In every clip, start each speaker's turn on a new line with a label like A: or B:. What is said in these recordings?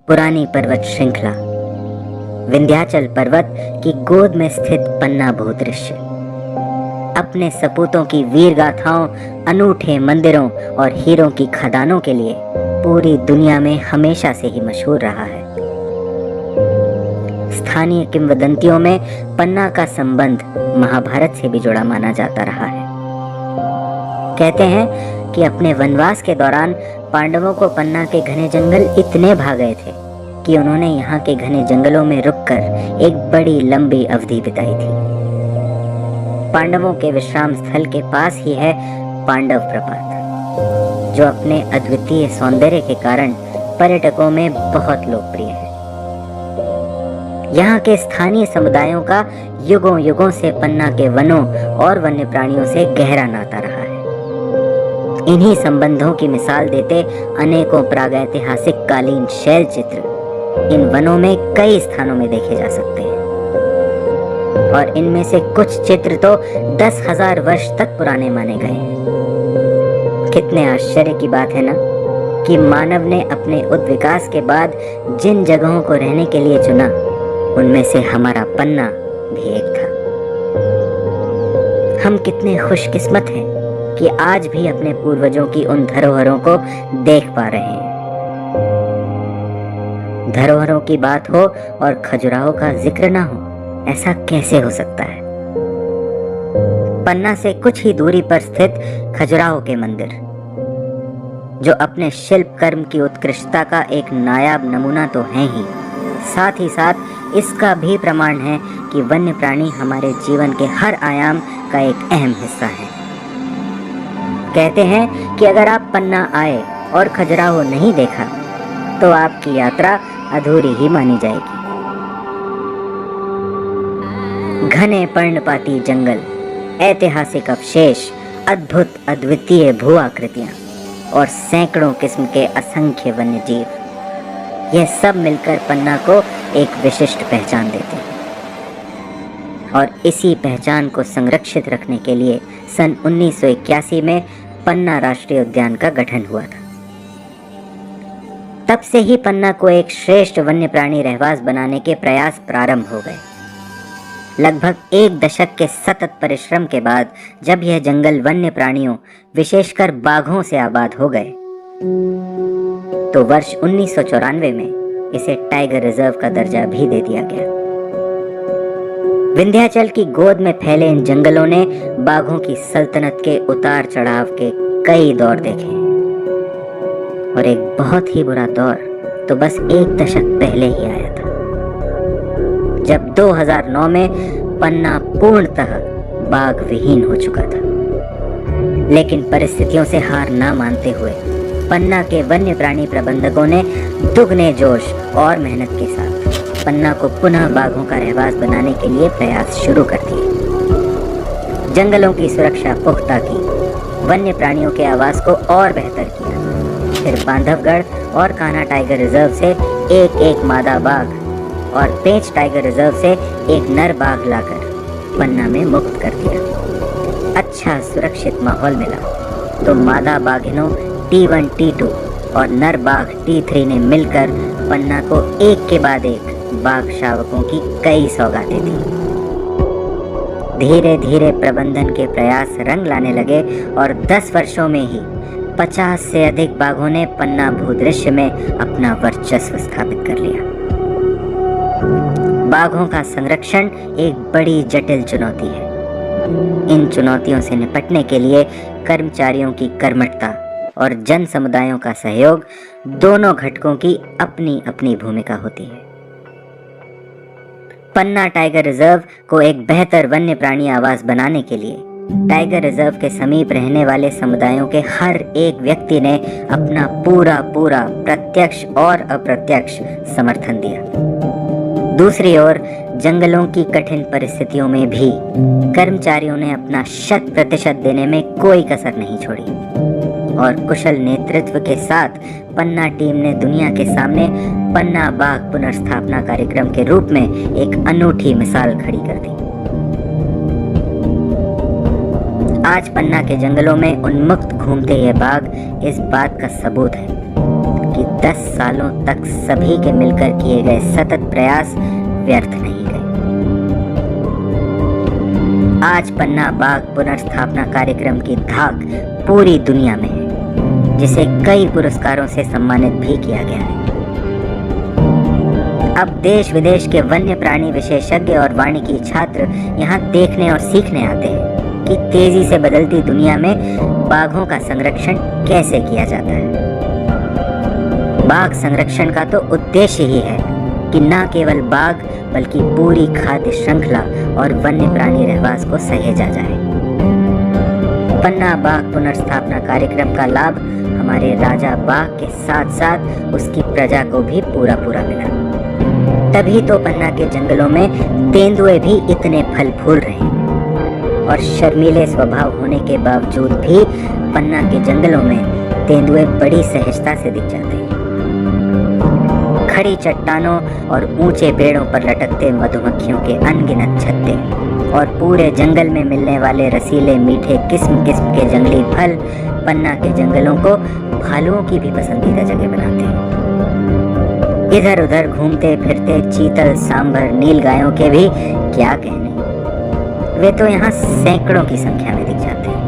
A: पुरानी पर्वत श्रृंखला, विंध्याचल पर्वत की गोद में स्थित पन्ना भूदृश्य अपने सपूतों की वीर गाथाओं, अनूठे मंदिरों और हीरों की खदानों के लिए पूरी दुनिया में हमेशा से ही मशहूर रहा है। स्थानीय किंवदंतियों में पन्ना का संबंध महाभारत से भी जुड़ा माना जाता रहा है। कहते हैं कि अपने वनवास के दौरान पांडवों को पन्ना के घने जंगल इतने भा गए थे कि उन्होंने यहाँ के घने जंगलों में रुककर एक बड़ी लंबी अवधि बिताई थी। पांडवों के विश्राम स्थल के पास ही है पांडव प्रपात, जो अपने अद्वितीय सौंदर्य के कारण पर्यटकों में बहुत लोकप्रिय है। यहाँ के स्थानीय समुदायों का युगों युगों से पन्ना के वनों और वन्य प्राणियों से गहरा नाता रहा है। इन्हीं संबंधों की मिसाल देते अनेकों प्रागैतिहासिक कालीन शैल चित्र इन वनों में कई स्थानों में देखे जा सकते हैं, और इनमें से कुछ चित्र तो 10,000 वर्ष तक पुराने माने गए हैं। कितने आश्चर्य की बात है ना कि मानव ने अपने उद्विकास के बाद जिन जगहों को रहने के लिए चुना, उनमें से हमारा पन्ना भी एक था। हम कितने खुशकिस्मत हैं कि आज भी अपने पूर्वजों की उन धरोहरों को देख पा रहे हैं। धरोहरों की बात हो और खजुराहो का जिक्र ना हो, ऐसा कैसे हो सकता है? पन्ना से कुछ ही दूरी पर स्थित खजुराहो के मंदिर, जो अपने शिल्प कर्म की उत्कृष्टता का एक नायाब नमूना तो है ही, साथ ही साथ इसका भी प्रमाण है कि वन्य प्राणी हमारे जीवन के हर आयाम का एक अहम हिस्सा है। कहते हैं कि अगर आप पन्ना आए और खजुराहो नहीं देखा तो आपकी यात्रा अधूरी ही मानी जाएगी। घने पर्णपाती जंगल, ऐतिहासिक अवशेष, अद्भुत अद्वितीय भू आकृतियां और सैकड़ों किस्म के असंख्य वन्य जीव, यह सब मिलकर पन्ना को एक विशिष्ट पहचान देते हैं। और इसी पहचान को संरक्षित रखने के लिए सन 1981 में पन्ना राष्ट्रीय उद्यान का गठन हुआ था। तब से ही पन्ना को एक श्रेष्ठ वन्य प्राणी रहवास बनाने के प्रयास प्रारंभ हो गए। लगभग 1 दशक के सतत परिश्रम के बाद जब यह जंगल वन्य प्राणियों, विशेषकर बाघों से आबाद हो गए, तो वर्ष 1994 में इसे टाइगर रिजर्व का दर्जा भी दे दिया गया। विंध्याचल की गोद में फैले इन जंगलों ने बाघों की सल्तनत के उतार चढ़ाव के कई दौर देखे हैं, और एक बहुत ही बुरा दौर तो बस 1 दशक पहले ही आया था, जब 2009 में पन्ना पूर्णतः बाघ विहीन हो चुका था। लेकिन परिस्थितियों से हार ना मानते हुए पन्ना के वन्य प्राणी प्रबंधकों ने दुगने जोश और मेहनत के साथ पन्ना को पुनः बाघों का रहवास बनाने के लिए प्रयास शुरू कर दिए। जंगलों की सुरक्षा पुख्ता की, वन्य प्राणियों के आवास को और बेहतर किया। फिर बांधवगढ़ और कान्हा टाइगर रिजर्व से एक मादा बाघ और पेंच टाइगर रिजर्व से एक नर बाघ लाकर पन्ना में मुक्त कर दिया। अच्छा सुरक्षित माहौल मिला तो मादा बाघिनों T1, T2 और नर बाघ T3 ने मिलकर पन्ना को एक के बाद एक बाघ शावकों की कई सौगातें दी। धीरे धीरे प्रबंधन के प्रयास रंग लाने लगे और 10 वर्षों में ही 50 से अधिक बाघों ने पन्ना भूदृश्य में अपना वर्चस्व स्थापित कर लिया। बाघों का संरक्षण एक बड़ी जटिल चुनौती है। इन चुनौतियों से निपटने के लिए कर्मचारियों की कर्मठता और जन समुदायों का सहयोग, दोनों घटकों की अपनी अपनी भूमिका होती है। पन्ना टाइगर रिजर्व को एक बेहतर वन्य प्राणी आवास बनाने के लिए टाइगर रिजर्व के समीप रहने वाले समुदायों के हर एक व्यक्ति ने अपना पूरा प्रत्यक्ष और अप्रत्यक्ष समर्थन दिया। दूसरी ओर जंगलों की कठिन परिस्थितियों में भी कर्मचारियों ने अपना 100% देने में कोई कसर नहीं छोड़ी, और कुशल नेतृत्व के साथ पन्ना टीम ने दुनिया के सामने पन्ना बाघ पुनर्स्थापना कार्यक्रम के रूप में एक अनूठी मिसाल खड़ी कर दी। आज पन्ना के जंगलों में उन्मुक्त घूमते ये बाघ इस बात का सबूत है कि 10 सालों तक सभी के मिलकर किए गए सतत प्रयास व्यर्थ नहीं गए। आज पन्ना बाघ पुनर्स्थापना कार्यक्रम की धाक पूरी दुनिया में है, जिसे कई पुरस्कारों से सम्मानित भी किया गया है। अब देश विदेश के वन्य प्राणी विशेषज्ञ और वानिकी छात्र यहाँ देखने और सीखने आते हैं कि तेजी से बदलती दुनिया में बाघों का संरक्षण कैसे किया जाता है। बाघ संरक्षण का तो उद्देश्य ही है कि न केवल बाघ बल्कि पूरी खाद्य श्रृंखला और वन्य प्राणी रहवास को सहेजा जाए। पन्ना बाघ पुनर्स्थापना कार्यक्रम का लाभ हमारे राजा बाघ के साथ साथ उसकी प्रजा को भी पूरा मिला। तभी तो पन्ना के जंगलों में तेंदुए भी इतने फल फूल रहे हैं और शर्मीले स्वभाव होने के बावजूद भी पन्ना के जंगलों में तेंदुए बड़ी सहजता से दिख जाते हैं। खड़ी चट्टानों और ऊंचे पेड़ों पर लटकते मधुमक्खियों के अनगिनत छत्ते और पूरे जंगल में मिलने वाले रसीले मीठे किस्म किस्म के जंगली फल पन्ना के जंगलों को भालुओं की भी पसंदीदा जगह बनाते हैं। इधर उधर घूमते फिरते चीतल, सांभर, नीलगायों के भी क्या कहने, वे तो यहाँ सैकड़ों की संख्या में दिख जाते हैं।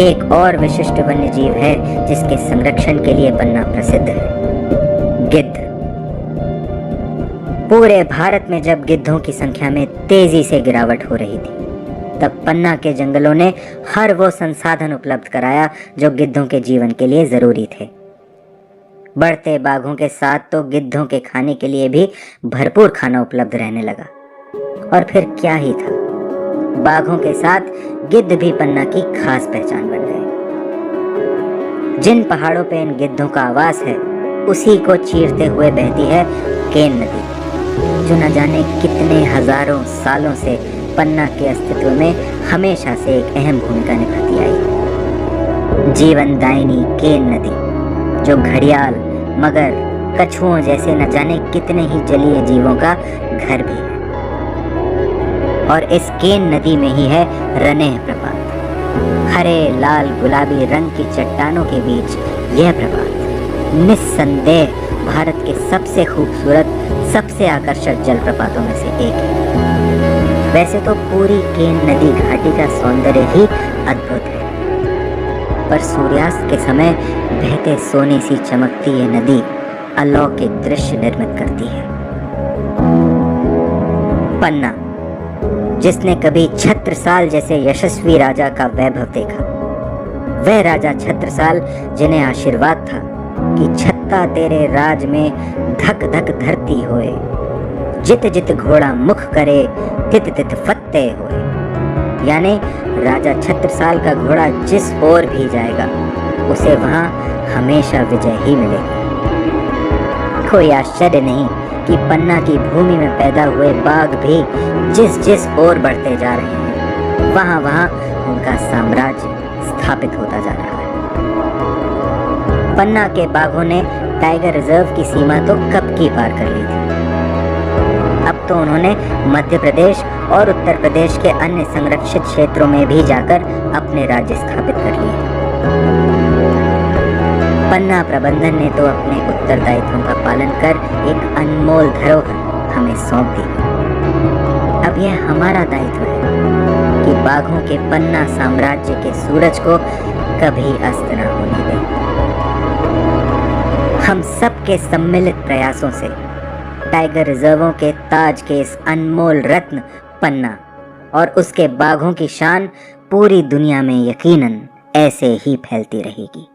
A: एक और विशिष्ट वन्य जीव है जिसके संरक्षण के लिए पन्ना प्रसिद्ध है, गिद्ध। पूरे भारत में जब गिद्धों की संख्या में तेजी से गिरावट हो रही थी, तब पन्ना के जंगलों ने हर वो संसाधन उपलब्ध कराया जो गिद्धों के जीवन के लिए जरूरी थे। बढ़ते बाघों के साथ तो गिद्धों के खाने के लिए भी भरपूर खाना उपलब्ध रहने लगा। और फिर क्या ही था, बाघों के साथ गिद्ध भी पन्ना की खास पहचान बन गए। जिन पहाड़ों पे इन गिद्धों का आवास है, उसी को चीरते हुए बहती है केन नदी, जो न जाने कितने हजारों सालों से पन्ना के अस्तित्व में हमेशा से एक अहम भूमिका निभाती आई। जीवनदायिनी केन नदी जो घड़ियाल, मगर, कछुओं जैसे न जाने कितने ही जलीय जीवों का घर भी है। और इस केन नदी में ही है रनेह प्रपात। हरे लाल गुलाबी रंग की चट्टानों के बीच यह प्रपात निस्संदेह भारत के सबसे खूबसूरत, सबसे आकर्षक जलप्रपातों में से एक है। वैसे तो पूरी केन नदी घाटी का सौंदर्य ही अद्भुत है, पर सूर्यास्त के समय बहते सोने सी चमकती ये नदी अलौकिक दृश्य निर्मित करती है। पन्ना, जिसने कभी छत्रसाल जैसे यशस्वी राजा का वैभव देखा, वह राजा छत्रसाल जिन्हें आशीर्वाद था कि छत्ता तेरे राज में धक धक धरती होए, जित जित घोड़ा मुख करे तित तित फत्ते होए। यानी राजा छत्रसाल का घोड़ा जिस ओर भी जाएगा, उसे वहां हमेशा विजय ही मिलेगी। कोई आश्चर्य नहीं कि पन्ना की भूमि में पैदा हुए बाघ भी जिस जिस ओर बढ़ते जा रहे हैं, वहां वहां उनका साम्राज्य स्थापित होता जा रहा है। पन्ना के बाघों ने टाइगर रिजर्व की सीमा तो कब की पार कर ली थी। अब तो उन्होंने मध्य प्रदेश और उत्तर प्रदेश के अन्य संरक्षित क्षेत्रों में भी जाकर अपने राज्य स्थापित कर लिए। पन्ना प्रबंधन ने तो अपने उत्तरदायित्वों का पालन कर एक अनमोल धरोहर हमें सौंप दी। अब यह हमारा दायित्व है कि बाघों के पन्ना साम्राज्य के सूरज को कभी अस्त न होने दें। हम सबके सम्मिलित प्रयासों से टाइगर रिजर्वों के ताज के इस अनमोल रत्न पन्ना और उसके बाघों की शान पूरी दुनिया में यकीनन ऐसे ही फैलती रहेगी।